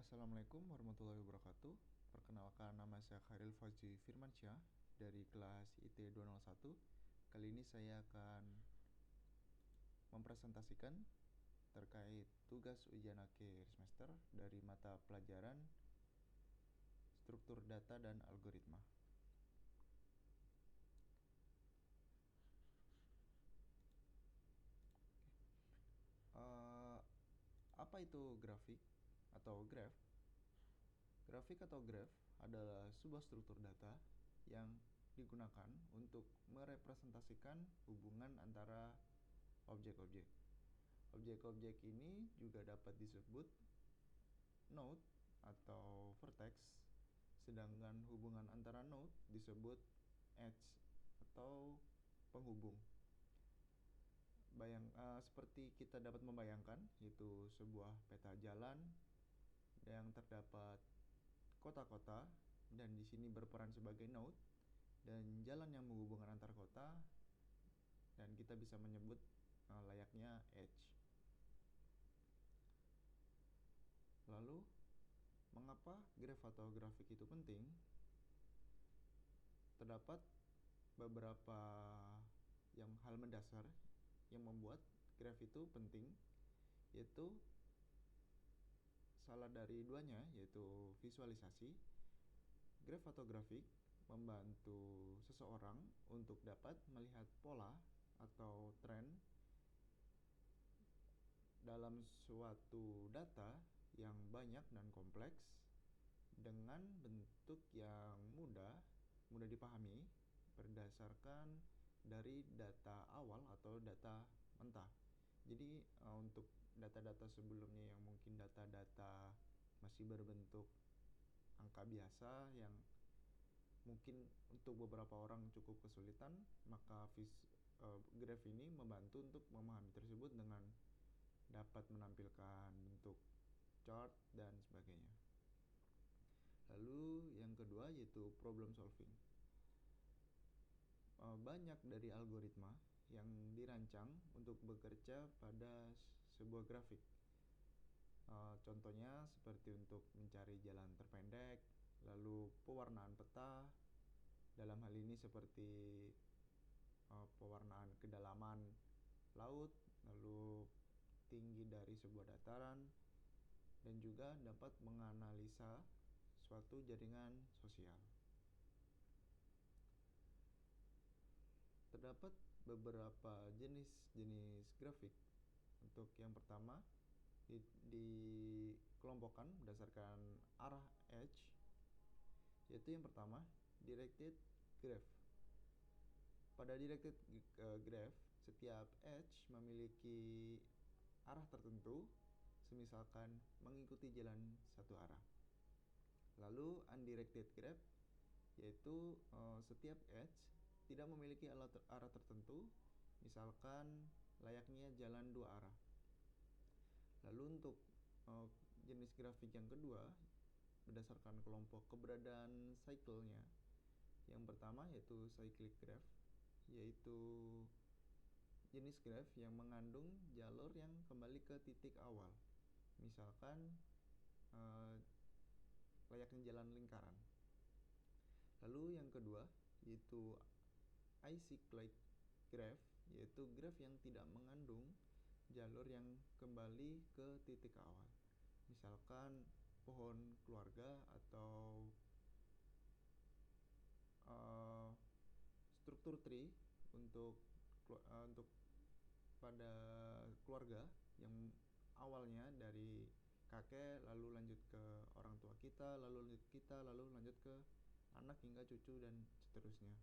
Assalamualaikum warahmatullahi wabarakatuh. Perkenalkan, nama saya Khairil Fauzi Firmansyah dari kelas IT 201. Kali ini saya akan mempresentasikan terkait tugas ujian akhir semester dari mata pelajaran struktur data dan algoritma. Apa itu grafik atau graph? Grafik atau graph adalah sebuah struktur data yang digunakan untuk merepresentasikan hubungan antara objek-objek. Objek-objek ini juga dapat disebut node atau vertex, sedangkan hubungan antara node disebut edge atau penghubung. Seperti kita dapat membayangkan, yaitu sebuah peta jalan yang terdapat kota-kota dan di sini berperan sebagai node dan jalan yang menghubungkan antar kota, dan kita bisa menyebut layaknya edge. Lalu, mengapa graph atau grafik itu penting? Terdapat beberapa hal mendasar yang membuat graph itu penting, yaitu salah dari duanya, yaitu visualisasi. Graph atau grafik membantu seseorang untuk dapat melihat pola atau tren dalam suatu data yang banyak dan kompleks dengan bentuk yang mudah dipahami berdasarkan dari data awal atau data mentah. Jadi untuk data-data sebelumnya yang mungkin data-data masih berbentuk angka biasa yang mungkin untuk beberapa orang cukup kesulitan, maka graph ini membantu untuk memahami tersebut dengan dapat menampilkan bentuk chart dan sebagainya. Lalu yang kedua yaitu problem solving. Banyak dari algoritma yang dirancang untuk bekerja pada sebuah grafik. Contohnya seperti untuk mencari jalan terpendek, lalu pewarnaan peta, dalam hal ini seperti pewarnaan kedalaman laut, lalu tinggi dari sebuah dataran, dan juga dapat menganalisa suatu jaringan sosial. Terdapat beberapa jenis grafik. Untuk yang pertama, dikelompokkan berdasarkan arah edge, yaitu yang pertama directed graph. Pada directed graph, setiap edge memiliki arah tertentu, semisalkan mengikuti jalan satu arah. Lalu undirected graph, yaitu setiap edge tidak memiliki arah tertentu, misalkan layaknya jalan dua arah. Lalu untuk jenis grafik yang kedua, berdasarkan kelompok keberadaan cycle-nya. Yang pertama yaitu cyclic graph, yaitu jenis graph yang mengandung jalur yang kembali ke titik awal, misalkan layaknya jalan lingkaran. Lalu yang kedua yaitu acyclic graph, yaitu graph yang tidak mengandung jalur yang kembali ke titik awal, misalkan pohon keluarga atau struktur tree untuk pada keluarga yang awalnya dari kakek, lalu lanjut ke orang tua kita, lalu lanjut ke anak hingga cucu dan seterusnya.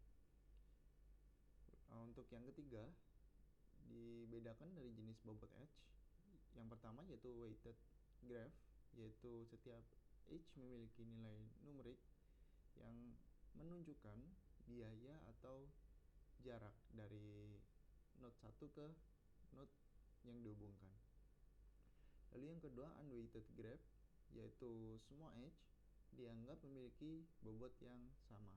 Untuk yang ketiga, dibedakan dari jenis bobot edge. Yang pertama yaitu weighted graph, yaitu setiap edge memiliki nilai numerik yang menunjukkan biaya atau jarak dari node 1 ke node yang dihubungkan. Lalu yang kedua unweighted graph, yaitu semua edge dianggap memiliki bobot yang sama.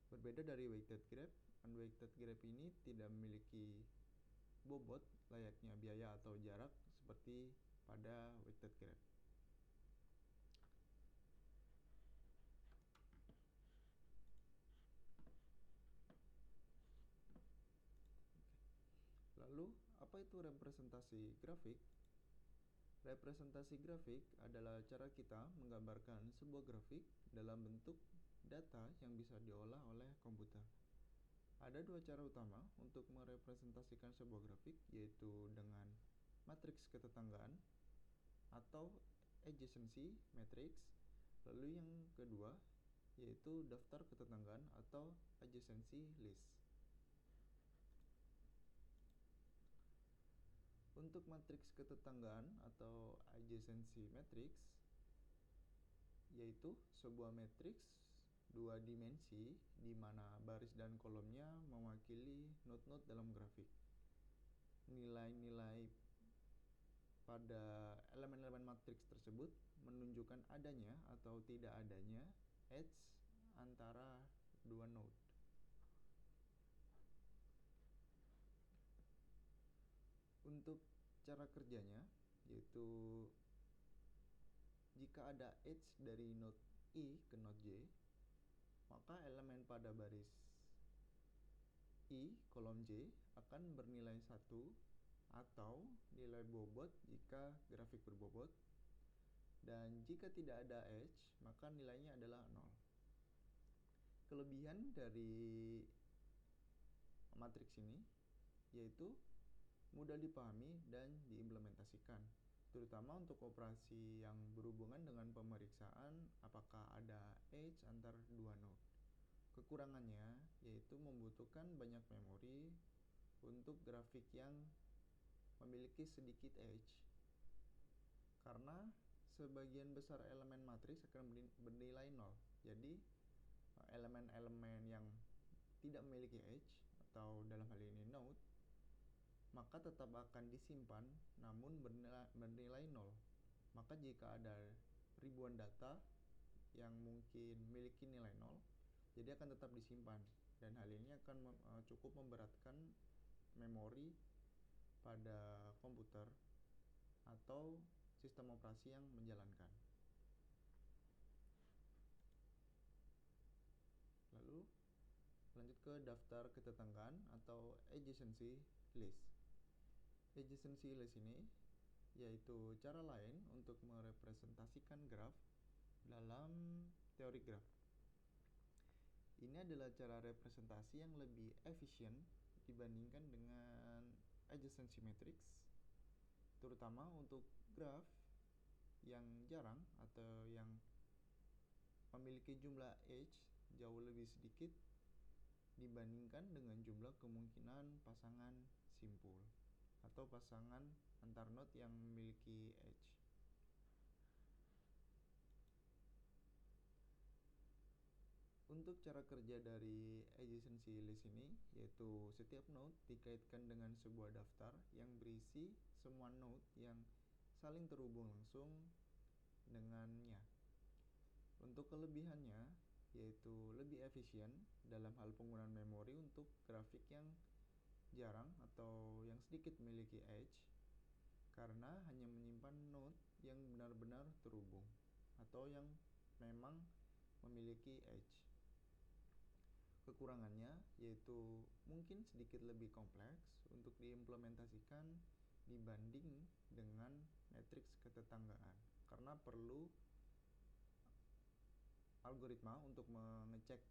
Berbeda dari weighted graph, unweighted graph ini tidak memiliki bobot layaknya biaya atau jarak seperti pada weighted graph. Apa itu representasi grafik? Representasi grafik adalah cara kita menggambarkan sebuah grafik dalam bentuk data yang bisa diolah oleh komputer. Ada dua cara utama untuk merepresentasikan sebuah grafik, yaitu dengan matriks ketetanggaan atau adjacency matrix. Lalu yang kedua yaitu daftar ketetanggaan atau adjacency list. Untuk matriks ketetanggaan atau adjacency matrix yaitu sebuah matriks dua dimensi di mana baris dan kolomnya mewakili node-node dalam grafik. Nilai-nilai pada elemen-elemen matriks tersebut menunjukkan adanya atau tidak adanya edge antara dua node. Untuk cara kerjanya yaitu jika ada edge dari node I ke node J, maka elemen pada baris I kolom J akan bernilai 1 atau nilai bobot jika grafik berbobot, dan jika tidak ada edge maka nilainya adalah 0. Kelebihan dari matriks ini yaitu mudah dipahami dan diimplementasikan, terutama untuk operasi yang berhubungan dengan pemeriksaan apakah ada edge antar dua node. Kekurangannya yaitu membutuhkan banyak memori untuk grafik yang memiliki sedikit edge, karena sebagian besar elemen matriks akan bernilai 0. Jadi elemen-elemen yang tidak memiliki edge atau dalam hal ini node maka tetap akan disimpan namun bernilai 0. Maka jika ada ribuan data yang mungkin memiliki nilai 0, jadi akan tetap disimpan, dan hal ini akan cukup memberatkan memori pada komputer atau sistem operasi yang menjalankan. Lalu lanjut ke daftar ketetanggaan atau adjacency list. Adjacency list ini yaitu cara lain untuk merepresentasikan graf dalam teori graf. Ini adalah cara representasi yang lebih efisien dibandingkan dengan adjacency matrix, terutama untuk graf yang jarang atau yang memiliki jumlah edge jauh lebih sedikit dibandingkan dengan jumlah kemungkinan pasangan simpul atau pasangan antar node yang memiliki edge. Untuk cara kerja dari adjacency list ini yaitu setiap node dikaitkan dengan sebuah daftar yang berisi semua node yang saling terhubung langsung dengannya. Untuk kelebihannya yaitu lebih efisien dalam hal penggunaan memori untuk grafik yang jarang atau yang sedikit memiliki edge, karena hanya menyimpan node yang benar-benar terhubung atau yang memang memiliki edge. Kekurangannya yaitu mungkin sedikit lebih kompleks untuk diimplementasikan dibanding dengan matriks ketetanggaan, karena perlu algoritma untuk mengecek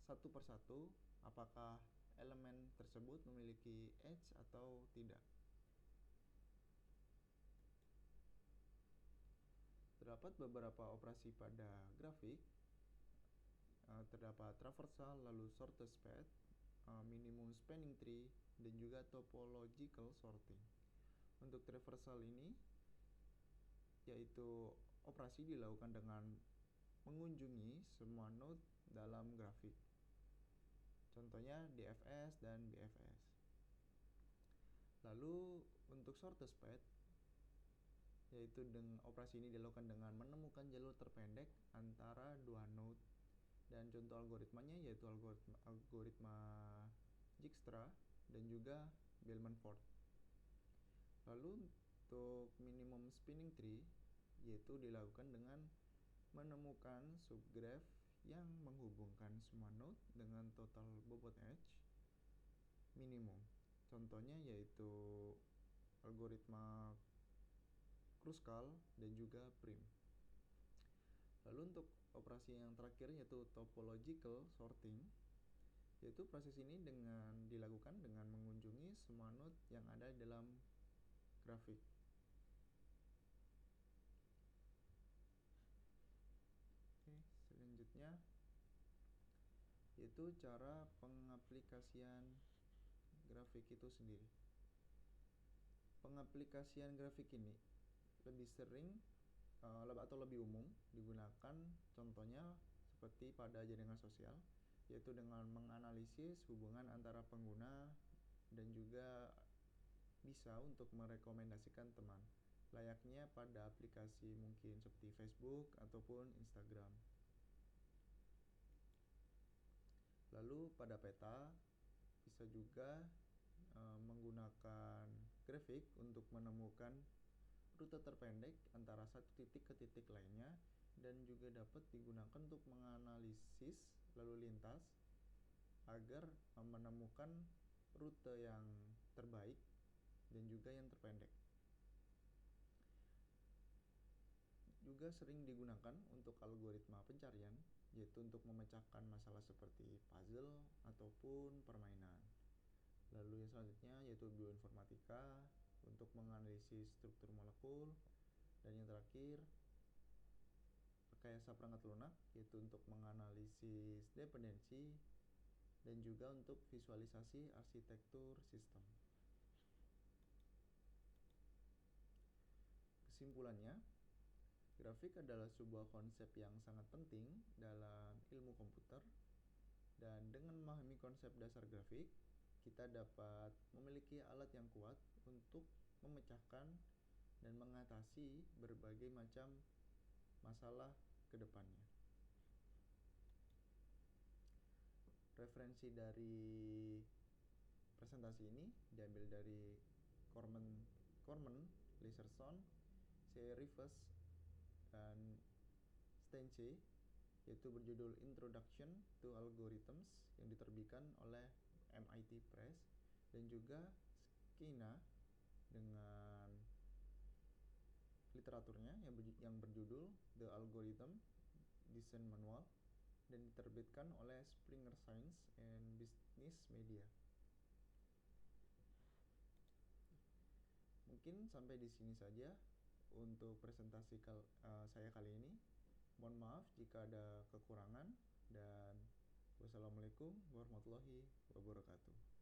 satu persatu apakah elemen tersebut memiliki edge atau tidak. Terdapat beberapa operasi pada grafik. Terdapat traversal, lalu shortest path, minimum spanning tree, dan juga topological sorting. Untuk traversal ini yaitu operasi dilakukan dengan mengunjungi semua node dalam grafik. Contohnya DFS dan BFS. Lalu untuk shortest path yaitu operasi ini dilakukan dengan menemukan jalur terpendek antara dua node, dan contoh algoritmanya yaitu algoritma Dijkstra dan juga Bellman-Ford. Lalu untuk minimum spanning tree yaitu dilakukan dengan menemukan subgraph yang menghubungkan semua node dengan total bobot edge minimum. Contohnya yaitu algoritma Kruskal dan juga Prim. Lalu untuk operasi yang terakhir yaitu topological sorting, yaitu proses ini dilakukan dengan mengunjungi semua node yang ada dalam grafik. Oke, selanjutnya yaitu cara pengaplikasian grafik itu sendiri. Pengaplikasian grafik ini lebih sering atau lebih umum digunakan, contohnya seperti pada jaringan sosial, yaitu dengan menganalisis hubungan antara pengguna dan juga bisa untuk merekomendasikan teman, layaknya pada aplikasi mungkin seperti Facebook ataupun Instagram. Lalu pada peta bisa juga menggunakan grafik untuk menemukan rute terpendek antara satu titik ke titik lainnya, dan juga dapat digunakan untuk menganalisis lalu lintas agar menemukan rute yang terbaik dan juga yang terpendek. Juga sering digunakan untuk algoritma pencarian, yaitu untuk memecahkan masalah seperti puzzle ataupun permainan. Lalu yang selanjutnya yaitu bioinformatika untuk menganalisis struktur molekul, dan yang terakhir rekayasa perangkat lunak yaitu untuk menganalisis dependensi dan juga untuk visualisasi arsitektur sistem. Kesimpulannya, grafik adalah sebuah konsep yang sangat penting dalam ilmu komputer, dan dengan memahami konsep dasar grafik, kita dapat memiliki alat yang kuat untuk memecahkan dan mengatasi berbagai macam masalah ke depannya. Referensi dari presentasi ini diambil dari Corman, Leserson, C. Rivers, dan Steinche, yaitu berjudul Introduction to Algorithms yang diterbitkan oleh MIT Press, dan juga Skeena dengan literaturnya yang berjudul The Algorithm Design Manual dan diterbitkan oleh Springer Science and Business Media. Mungkin sampai di sini saja untuk presentasi saya kali ini. Mohon maaf jika ada kekurangan, dan wassalamualaikum warahmatullahi wabarakatuh.